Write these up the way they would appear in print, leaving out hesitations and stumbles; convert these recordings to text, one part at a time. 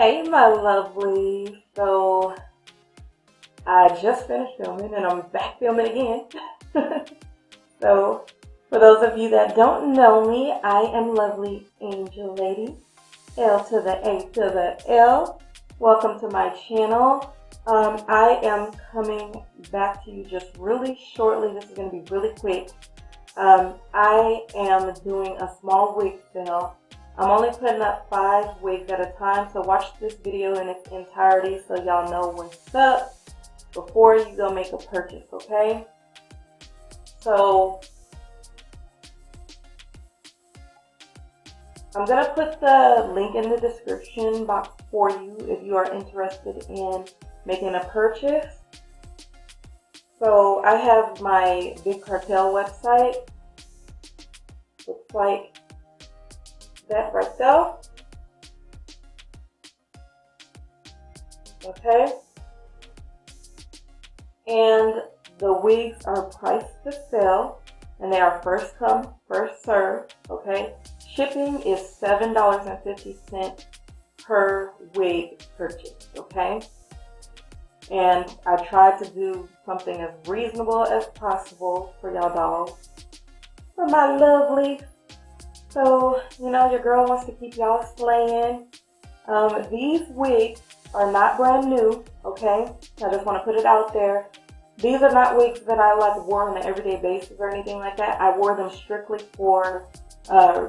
Hey, my lovely. So I just finished filming and I'm back filming again. So for those of you that don't know me, I am Lovely Angel Lady, L to the A to the L. Welcome to my channel. I am coming back to you just really shortly. This is going to be really quick. I am doing a small wig sale. I'm only putting up 5 wigs at a time, so watch this video in its entirety so y'all know what's up before you go make a purchase, okay? So I'm going to put the link in the description box for you if you are interested in making a purchase. So I have my Big Cartel website. Looks like that right there. Okay. And the wigs are priced to sell, and they are first come, first served. Okay. Shipping is $7.50 per wig purchase. Okay. And I tried to do something as reasonable as possible for y'all dolls, for my lovely. So, you know, your girl wants to keep y'all slaying. These wigs are not brand new, okay? I just want to put it out there. These are not wigs that I wore on an everyday basis or anything like that. I wore them strictly for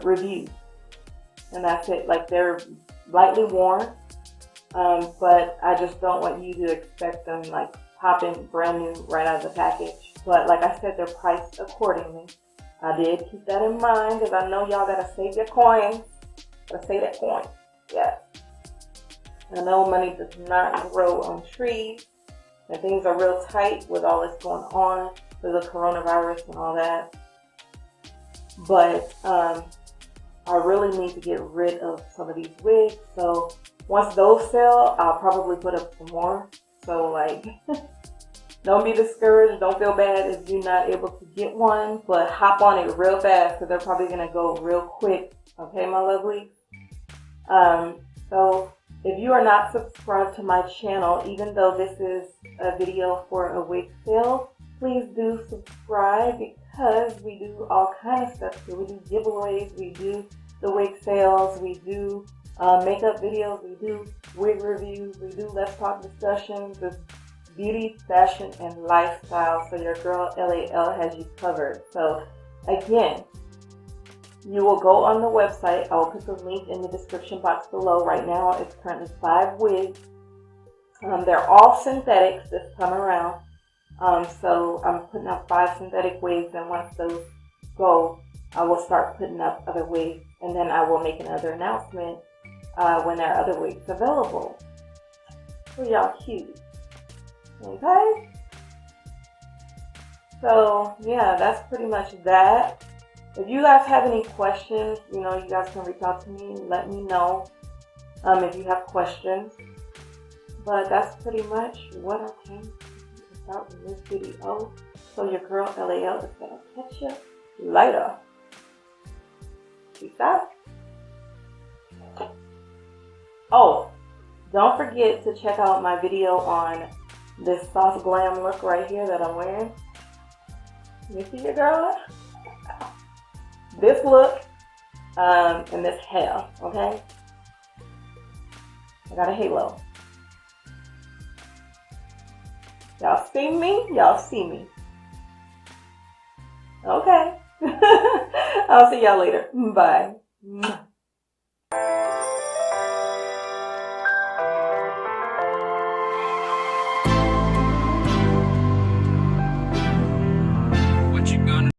review. And that's it. Like, they're lightly worn. But I just don't want you to expect them like popping brand new right out of the package. But like I said, they're priced accordingly. I did keep that in mind because I know y'all gotta save your coins. Gotta save that coin. Yeah. I know money does not grow on trees, and things are real tight with all this going on with the coronavirus and all that. But I really need to get rid of some of these wigs. So once those sell, I'll probably put up some more. So like, don't be discouraged. Don't feel bad if you're not able to get one, but hop on it real fast because they're probably going to go real quick. Okay, my lovely? So if you are not subscribed to my channel, even though this is a video for a wig sale, please do subscribe because we do all kinds of stuff here. We do giveaways, we do the wig sales, we do makeup videos, we do wig reviews, we do Let's Talk discussions, it's beauty, fashion, and lifestyle. So your girl LAL has you covered. So again, you will go on the website. I will put the link in the description box below. Right now, it's currently 5 wigs. They're all synthetics this time around. So I'm putting up 5 synthetic wigs, and once those go, I will start putting up other wigs, and then I will make another announcement when there are other wigs available for y'all cute. Okay? So yeah, that's pretty much that. If you guys have any questions, you know, you guys can reach out to me and let me know if you have questions. But that's pretty much what I came about in this video. So your girl LAL is gonna catch you later. Peace out. Oh, don't forget to check out my video on this soft glam look right here that I'm wearing. You see your girl? This look and this hair, okay? I got a halo. Y'all see me? Y'all see me. Okay. I'll see y'all later. Bye.